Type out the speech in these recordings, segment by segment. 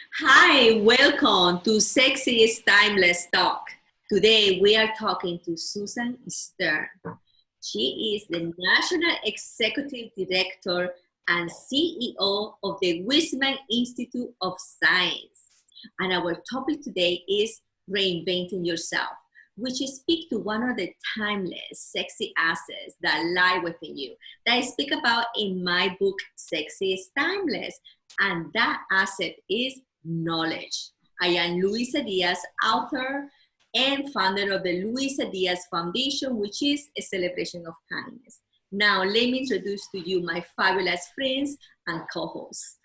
Hi, welcome to Sexy is Timeless Talk. Today we are talking to Susan Stern. She is the National Executive Director and CEO of the Weizmann Institute of Science. And our topic today is reinventing yourself, which is speak to one of the timeless, sexy assets that lie within you. That I speak about in my book, Sexy is Timeless. And that asset is knowledge. I am Luisa Diaz, author and founder of the Luisa Diaz Foundation, which is a celebration of kindness. Now, let me introduce to you my fabulous friends and co-hosts.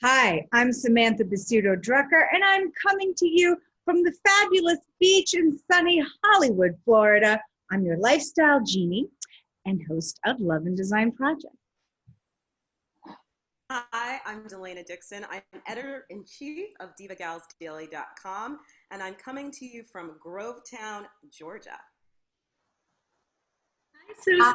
Hi, I'm Samantha Basuto Drucker, and I'm coming to you from the fabulous beach in sunny Hollywood, Florida. I'm your lifestyle genie and host of Love and Design Project. Hi, I'm Delana Dixon. I'm editor-in-chief of divagalsdaily.com, and I'm coming to you from Grovetown, Georgia. Hi, Susan.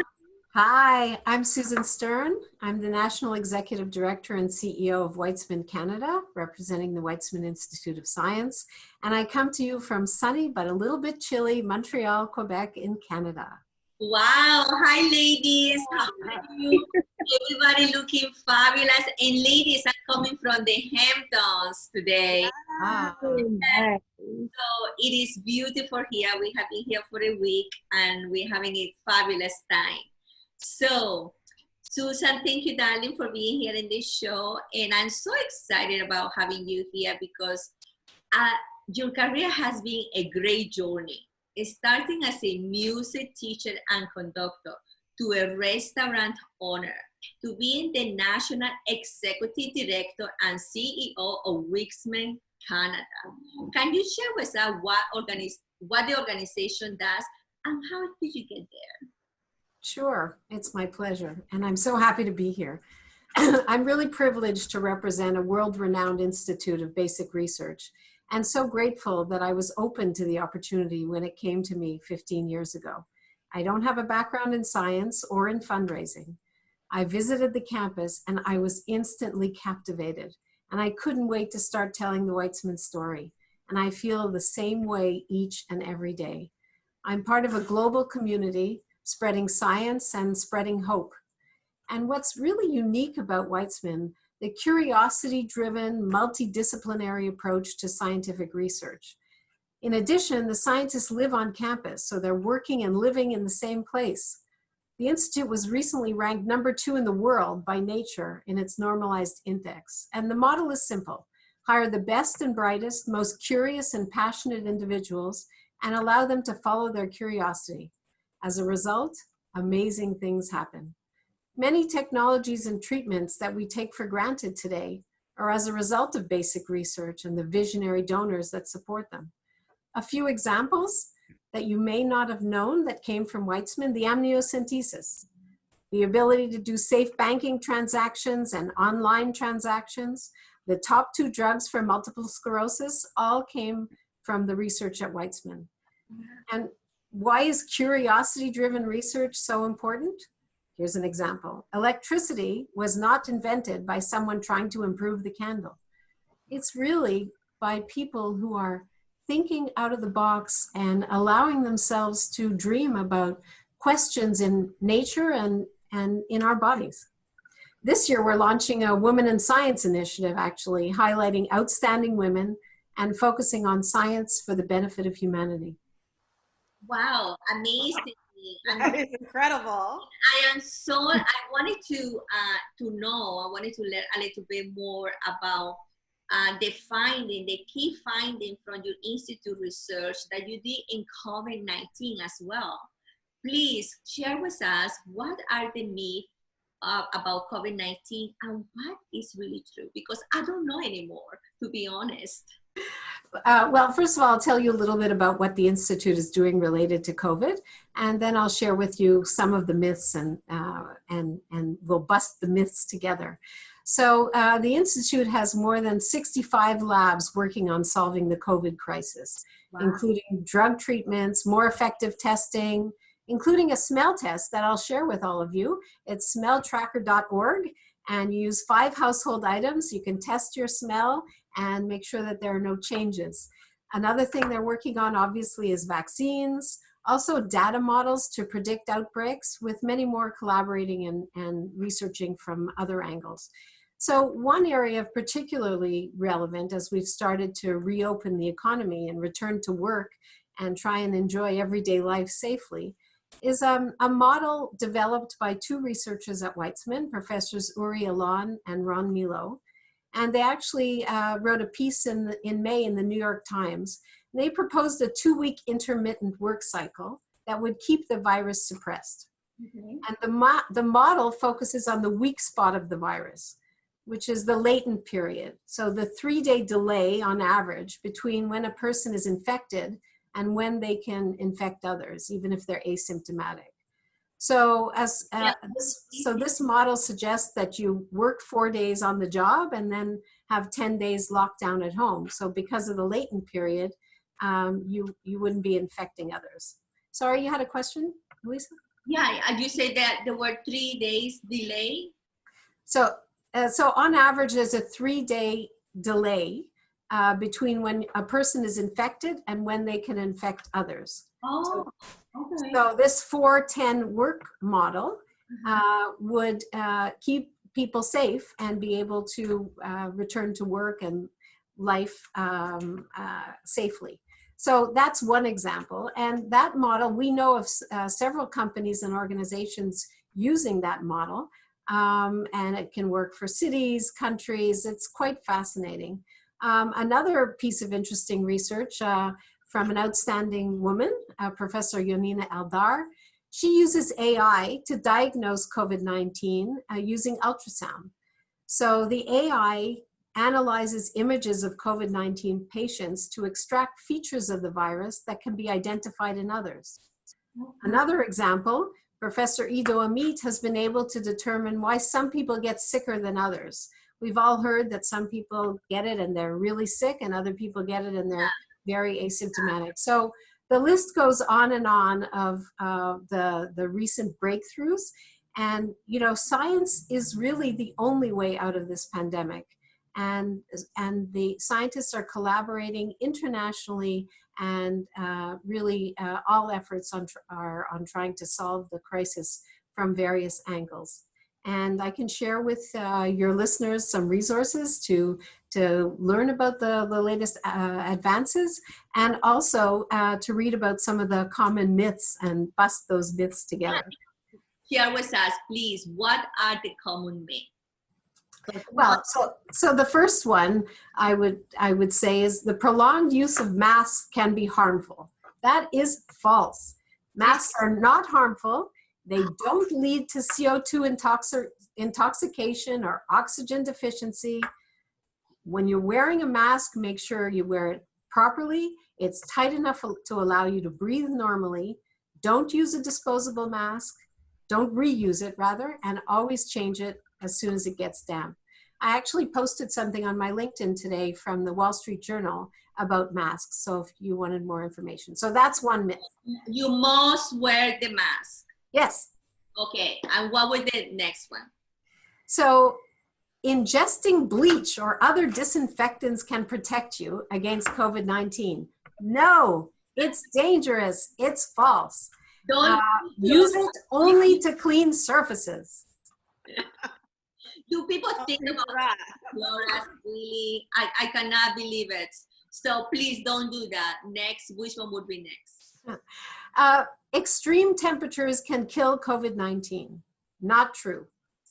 Hi, I'm Susan Stern. I'm the National Executive Director and CEO of Weizmann Canada, representing the Weizmann Institute of Science. And I come to you from sunny but a little bit chilly Montreal, Quebec in Canada. Wow. Hi, ladies. How are you? Everybody looking fabulous. And ladies, I'm coming from the Hamptons today. Wow. So it is beautiful here. We have been here for a week and we're having a fabulous time. So, Susan, thank you, darling, for being here in this show. And I'm so excited about having you here because your career has been a great journey. Starting as a music teacher and conductor to a restaurant owner, to being the National Executive Director and CEO of Weizmann Canada. Can you share with us what the organization does and how did you get there? Sure, it's my pleasure. And I'm so happy to be here. I'm really privileged to represent a world-renowned institute of basic research, and so grateful that I was open to the opportunity when it came to me 15 years ago. I don't have a background in science or in fundraising. I visited the campus and I was instantly captivated, and I couldn't wait to start telling the Weizmann story. And I feel the same way each and every day. I'm part of a global community spreading science and spreading hope. And what's really unique about Weizmann, the curiosity-driven, multidisciplinary approach to scientific research. In addition, the scientists live on campus, so they're working and living in the same place. The Institute was recently ranked #2 in the world by Nature in its normalized index. And the model is simple. Hire the best and brightest, most curious and passionate individuals and allow them to follow their curiosity. As a result, amazing things happen. Many technologies and treatments that we take for granted today are as a result of basic research and the visionary donors that support them. A few examples that you may not have known that came from Weizmann: the amniocentesis, the ability to do safe banking transactions and online transactions, the top 2 drugs for multiple sclerosis, all came from the research at Weizmann. And why is curiosity-driven research so important? Here's an example. Electricity was not invented by someone trying to improve the candle. It's really by people who are thinking out of the box and allowing themselves to dream about questions in nature and in our bodies. This year, we're launching a Women in Science initiative, actually, highlighting outstanding women and focusing on science for the benefit of humanity. Wow, amazing. That is incredible. I wanted to learn a little bit more about the key finding from your institute research that you did in COVID-19 as well. Please share with us what are the myths about COVID-19 and what is really true, because I don't know anymore, to be honest. Well, first of all, I'll tell you a little bit about what the Institute is doing related to COVID, and then I'll share with you some of the myths and we'll bust the myths together. So the Institute has more than 65 labs working on solving the COVID crisis, including drug treatments, more effective testing, including a smell test that I'll share with all of you. It's smelltracker.org. and you use 5 household items. You can test your smell and make sure that there are no changes. Another thing they're working on, obviously, is vaccines, also data models to predict outbreaks, with many more collaborating and researching from other angles. So one area of particularly relevant as we've started to reopen the economy and return to work and try and enjoy everyday life safely is a model developed by 2 researchers at Weizmann, Professors Uri Alon and Ron Milo. And they actually wrote a piece in May in the New York Times. They proposed a 2-week intermittent work cycle that would keep the virus suppressed. Okay. And the model focuses on the weak spot of the virus, which is the latent period. So the 3-day delay on average between when a person is infected and when they can infect others, even if they're asymptomatic. So this model suggests that you work 4 days on the job and then have 10 days locked down at home. So because of the latent period, you wouldn't be infecting others. Sorry, you had a question, Lisa? Yeah, you said that there were 3 days delay. So on average, there's a 3-day delay between when a person is infected and when they can infect others. Oh, okay. So this 4-10 work model would keep people safe and be able to return to work and life safely. So that's one example. And that model, we know of several companies and organizations using that model. And it can work for cities, countries. It's quite fascinating. Another piece of interesting research from an outstanding woman, Professor Yonina Eldar. She uses AI to diagnose COVID-19 using ultrasound. So the AI analyzes images of COVID-19 patients to extract features of the virus that can be identified in others. Another example, Professor Ido Amit has been able to determine why some people get sicker than others. We've all heard that some people get it and they're really sick, and other people get it and they're very asymptomatic. So the list goes on and on of the recent breakthroughs. And, you know, science is really the only way out of this pandemic. And the scientists are collaborating internationally, and really all efforts are on trying to solve the crisis from various angles. And I can share with your listeners some resources to learn about the latest advances, and also to read about some of the common myths and bust those myths together. Share with us, please, what are the common myths? Well, so the first one I would say is the prolonged use of masks can be harmful. That is false. Masks are not harmful. They don't lead to CO2 intoxication or oxygen deficiency. When you're wearing a mask, make sure you wear it properly. It's tight enough to allow you to breathe normally. Don't use a disposable mask. Don't reuse it, rather, and always change it as soon as it gets damp. I actually posted something on my LinkedIn today from the Wall Street Journal about masks, so if you wanted more information. So that's one myth. You must wear the mask. Yes. Okay, and what was the next one? So ingesting bleach or other disinfectants can protect you against COVID-19. No, it's dangerous. It's false. Use it only to clean surfaces. Do people think about Laura? Really? I cannot believe it. So please don't do that. Next, which one would be next? Extreme temperatures can kill COVID-19. Not true.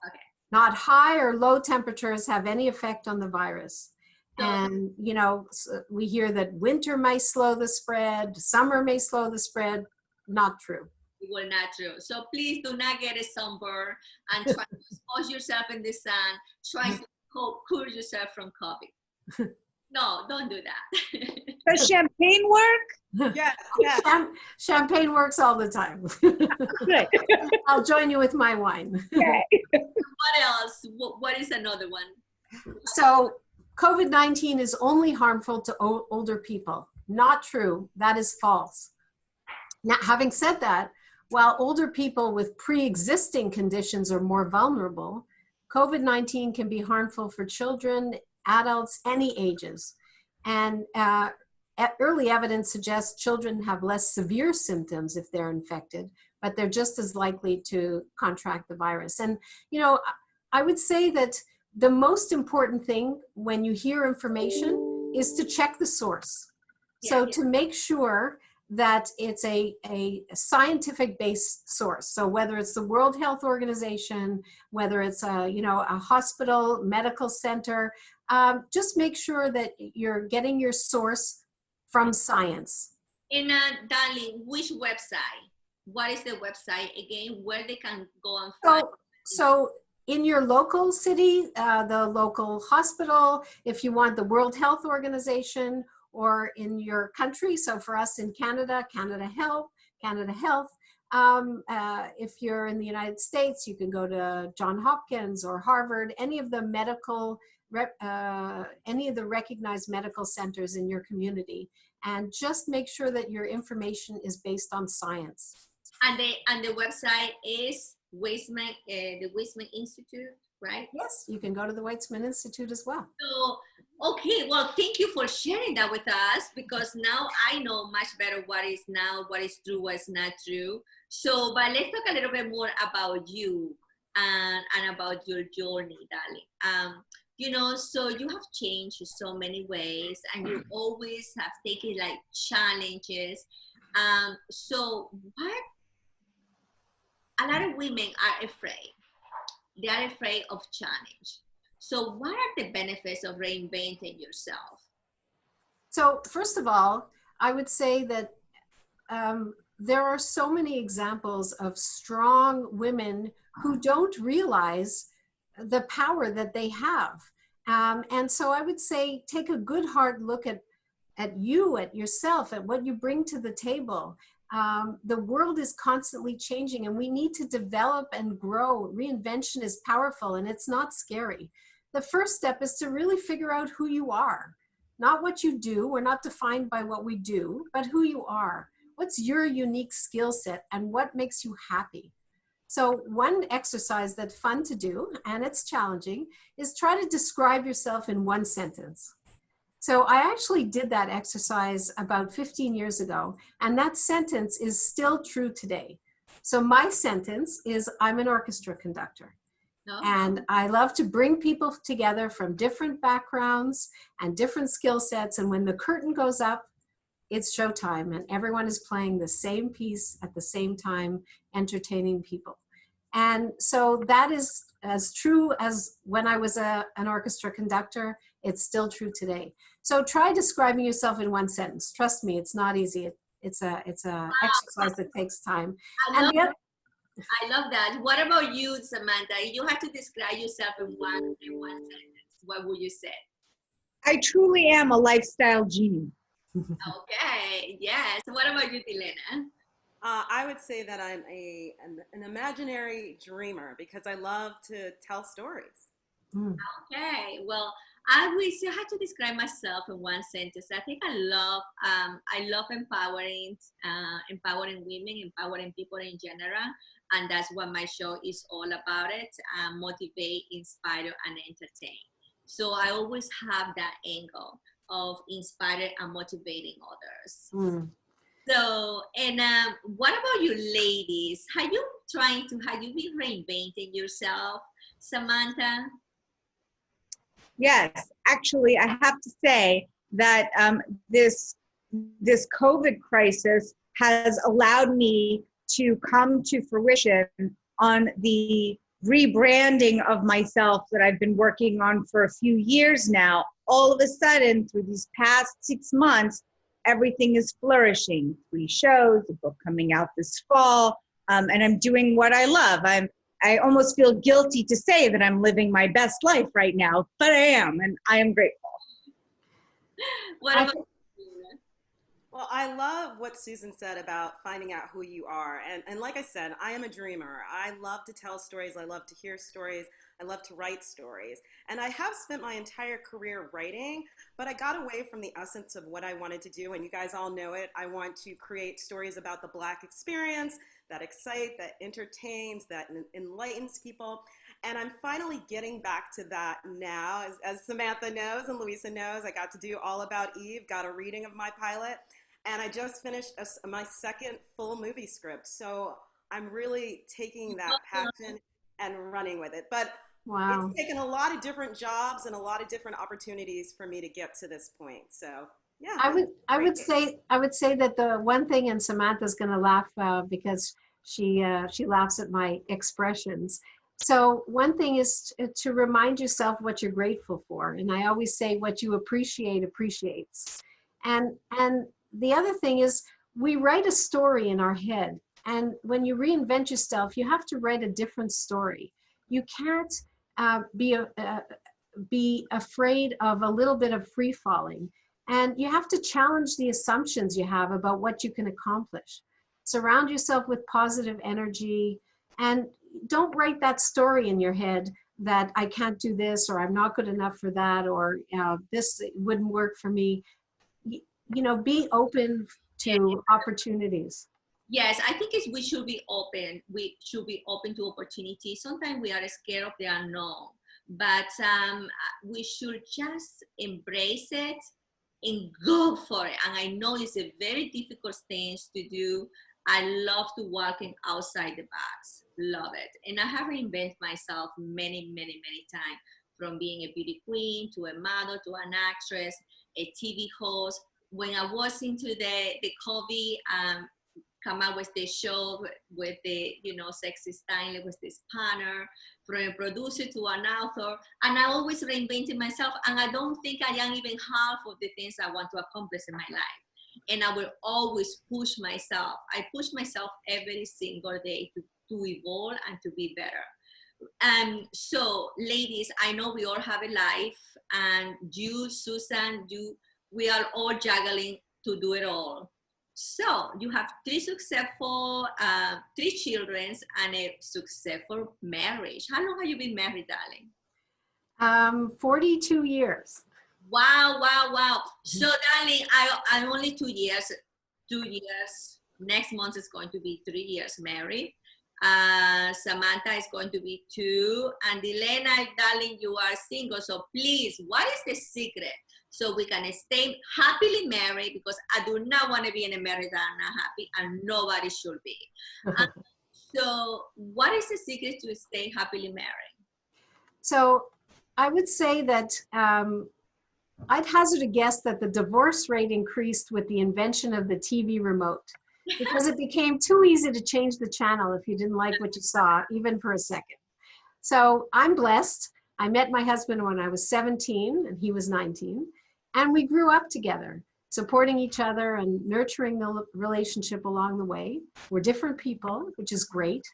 Okay. Not high or low temperatures have any effect on the virus. And, you know, we hear that winter may slow the spread, summer may slow the spread. Not true. It will not true. So please do not get a sunburn and try to expose yourself in the sun. Try to cool yourself from COVID. No, don't do that. Does champagne work? Yes. Champagne works all the time. I'll join you with my wine. Okay. What else? What is another one? So COVID-19 is only harmful to older people. Not true. That is false. Now, having said that, while older people with pre-existing conditions are more vulnerable, COVID-19 can be harmful for children, adults, any ages. And early evidence suggests children have less severe symptoms if they're infected, but they're just as likely to contract the virus. And, I would say that the most important thing when you hear information is to check the source. So to make sure that it's a scientific based source. So whether it's the World Health Organization, whether it's a hospital, medical center, just make sure that you're getting your source from science. And darling, which website? What is the website again, where they can go and find? So in your local city, the local hospital, if you want the World Health Organization, or in your country. So for us in Canada, Canada Health. If you're in the United States, you can go to Johns Hopkins or Harvard, any of the recognized medical centers in your community, and just make sure that your information is based on science. And the website is Weizmann, the Weizmann Institute, right? Yes, you can go to the Weizmann Institute as well. So, okay, well, thank you for sharing that with us, because now I know much better what is true, what is not true. So, but let's talk a little bit more about you and about your journey, darling. So you have changed in so many ways, and you always have taken like challenges. So what a lot of women are afraid. They are afraid of challenge. So what are the benefits of reinventing yourself? So first of all, I would say that there are so many examples of strong women who don't realize the power that they have. And so I would say, take a good hard look at you, at yourself, at what you bring to the table. The world is constantly changing, and we need to develop and grow. Reinvention is powerful, and it's not scary. The first step is to really figure out who you are, not what you do. We're not defined by what we do, but who you are. What's your unique skill set, and what makes you happy? So one exercise that's fun to do, and it's challenging, is try to describe yourself in one sentence. So I actually did that exercise about 15 years ago, and that sentence is still true today. So my sentence is, I'm an orchestra conductor. Oh. And I love to bring people together from different backgrounds and different skill sets. And when the curtain goes up, it's showtime, and everyone is playing the same piece at the same time, entertaining people. And so that is as true as when I was an orchestra conductor. It's still true today. So try describing yourself in one sentence. Trust me, it's not easy. It's a exercise that takes time. I love that. What about you, Samantha? If you had to describe yourself in one sentence, what would you say? I truly am a lifestyle genie. Okay, yes. What about you, Dilena? I would say that I'm an imaginary dreamer, because I love to tell stories. Okay, well, I wish I had to describe myself in one sentence. I think I love empowering women, empowering people in general, and that's what my show is all about. It motivate, inspire, and entertain. So I always have that angle of inspiring and motivating others. So, and what about you ladies? Have you been reinventing yourself, Samantha? Yes, actually, I have to say that this COVID crisis has allowed me to come to fruition on the rebranding of myself that I've been working on for a few years now. All of a sudden, through these past 6 months, everything is flourishing. 3 shows, a book coming out this fall, and I'm doing what I love. I almost feel guilty to say that I'm living my best life right now, but I am, and I am grateful. What about you? Well, I love what Susan said about finding out who you are. And like I said, I am a dreamer. I love to tell stories. I love to hear stories. I love to write stories. And I have spent my entire career writing, but I got away from the essence of what I wanted to do. And you guys all know it. I want to create stories about the Black experience that excite, that entertains, that enlightens people. And I'm finally getting back to that now. As Samantha knows and Louisa knows, I got to do All About Eve, got a reading of my pilot, and I just finished my second full movie script. So I'm really taking that passion and running with it. But it's Wow. taken a lot of different jobs and a lot of different opportunities for me to get to this point. So yeah, I it's would I great. would say I would say that the one thing, and Samantha's going to laugh because she laughs at my expressions. So one thing is to remind yourself what you're grateful for, and I always say what you appreciate appreciates. And the other thing is we write a story in our head, and when you reinvent yourself, you have to write a different story. You can't be afraid of a little bit of free falling. And you have to challenge the assumptions you have about what you can accomplish. Surround yourself with positive energy and don't write that story in your head that I can't do this or I'm not good enough for that or this wouldn't work for me. Be open to opportunities. Yes, I think we should be open. We should be open to opportunities. Sometimes we are scared of the unknown, but we should just embrace it and go for it. And I know it's a very difficult thing to do. I love to walk in outside the box. Love it. And I have reinvented myself many, many, many times, from being a beauty queen to a model to an actress, a TV host. When I was into the COVID, come up with the show with the sexy style with this partner, from a producer to an author, and I always reinventing myself, and I don't think I am even half of the things I want to accomplish in my life, and I will always push myself. I push myself every single day to evolve and to be better. So ladies, I know we all have a life, and you, Susan, we are all juggling to do it all. So you have three children and a successful marriage. How long have you been married, darling? 42 years. Wow, wow, wow. So darling, I'm only 2 years. 2 years. Next month is going to be 3 years married. Samantha is going to be 2. And Elena, darling, you are single. So please, what is the secret? So we can stay happily married, because I do not want to be in a marriage that I'm not happy, and nobody should be. So what is the secret to stay happily married? So I would say that I'd hazard a guess that the divorce rate increased with the invention of the TV remote, because it became too easy to change the channel if you didn't like what you saw, even for a second. So I'm blessed. I met my husband when I was 17 and he was 19, and we grew up together, supporting each other and nurturing the relationship along the way. We're different people, which is great,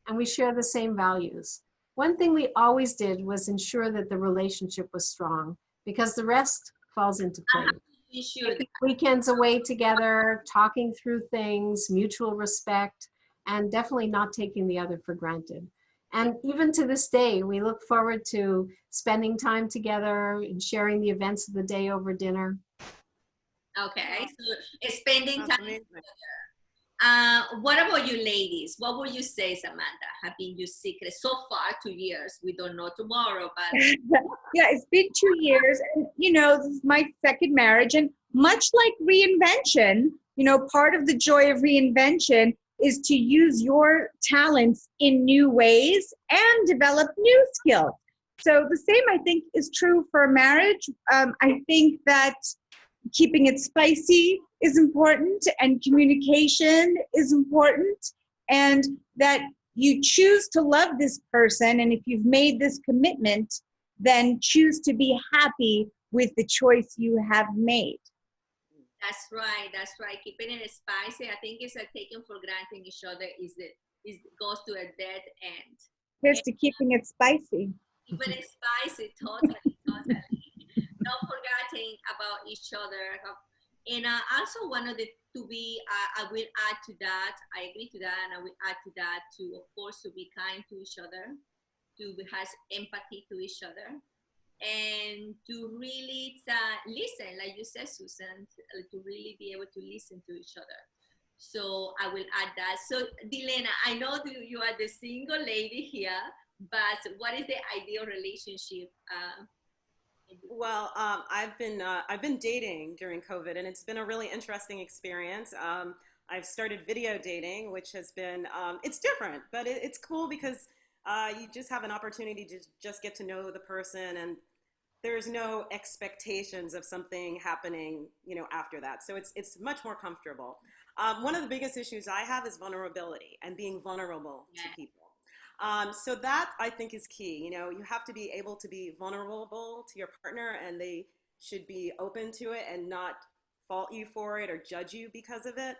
and we share the same values. One thing we always did was ensure that the relationship was strong, because the rest falls into place. Taking weekends away together, talking through things, mutual respect, and definitely not taking the other for granted. And even to this day, we look forward to spending time together and sharing the events of the day over dinner. Okay, so spending That's time amazing. together. What about you ladies? What would you say, Samantha, have been your secret so far? 2 years. We don't know tomorrow, but Yeah, it's been 2 years, and this is my second marriage, and much like reinvention, part of the joy of reinvention is to use your talents in new ways and develop new skills. So the same, I think, is true for marriage. I think that keeping it spicy is important, and communication is important, and that you choose to love this person, and if you've made this commitment, then choose to be happy with the choice you have made. that's right. That's right. Keeping it spicy, I think, is taking for granted each other goes to a dead end. Here's to keeping it spicy. Keeping it spicy, totally, totally. Not forgetting about each other. And also wanted to be, I will add to that, I agree to that, and I will add to that, to, of course, to be kind to each other, to have empathy to each other, and to really listen, like you said, Susan, to really be able to listen to each other. So I will add that. So Dilena, I know you are the single lady here. but what is the ideal relationship? Well, I've been dating during COVID, and it's been a really interesting experience. I've started video dating, which has been it's different, but it's cool because you just have an opportunity to just get to know the person, and there's no expectations of something happening, you know, after that. So it's much more comfortable. One of the biggest issues I have is vulnerability and being vulnerable to people. So that I think is key. You know, you have to be able to be vulnerable to your partner, and they should be open to it and not fault you for it or judge you because of it.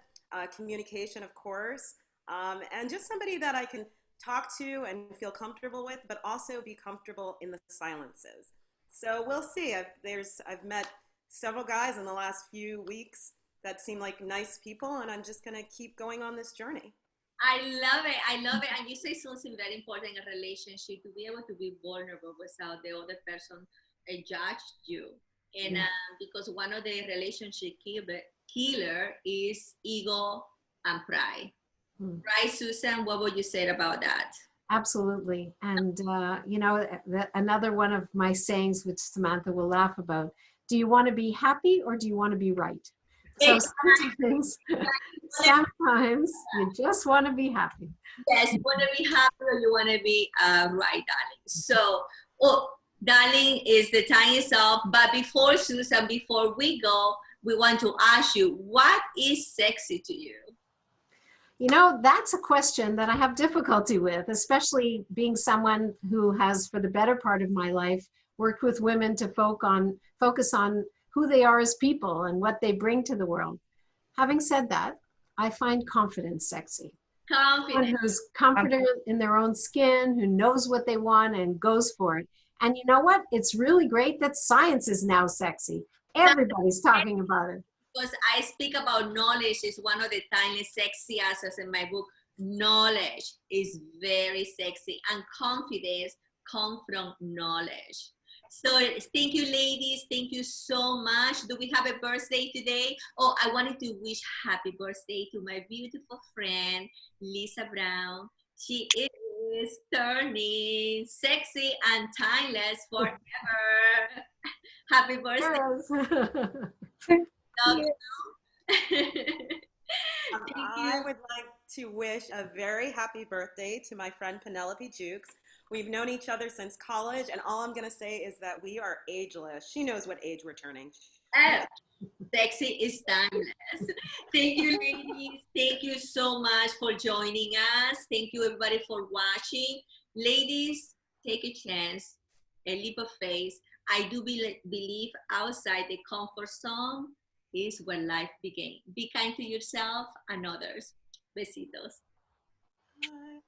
Communication, of course, and just somebody that I can talk to and feel comfortable with, but also be comfortable in the silences. So we'll see. I've met several guys in the last few weeks that seem like nice people, and I'm just gonna keep going on this journey. I love it. I love it. And you say something very important in a relationship, to be able to be vulnerable without the other person judge you. And because one of the relationship killer is ego and pride. Right, Susan? What would you say about that? Absolutely. And, you know, another one of my sayings, which Samantha will laugh about, do you want to be happy or do you want to be right? So sometimes you just want to be happy. Yes, you want to be happy or you want to be right, darling. So, oh, darling, is the time is up. But before, Susan, before we go, we want to ask you, what is sexy to you? You know, that's a question that I have difficulty with, especially being someone who has, for the better part of my life, worked with women to focus on who they are as people and what they bring to the world. Having said that, I find confidence sexy. Someone who's confident in their own skin, who knows what they want and goes for it. And you know what? It's really great that science is now sexy. Everybody's talking about it. Because I speak about knowledge is one of the tiny sexy aspects in my book. Knowledge is very sexy, and confidence comes from knowledge. So thank you, ladies. Thank you so much. Do we have a birthday today? Oh, I wanted to wish happy birthday to my beautiful friend, Lisa Brown. She is turning sexy and timeless forever. Happy birthday. Love you. I would like to wish a very happy birthday to my friend Penelope Jukes. We've known each other since college, and all I'm going to say is that we are ageless. She knows what age we're turning. Oh, sexy is timeless. Thank you, ladies. Thank you so much for joining us. Thank you, everybody, for watching. Ladies, take a chance, a leap of faith. I do believe outside the comfort zone is where life begins. Be kind to yourself and others. Besitos. Bye.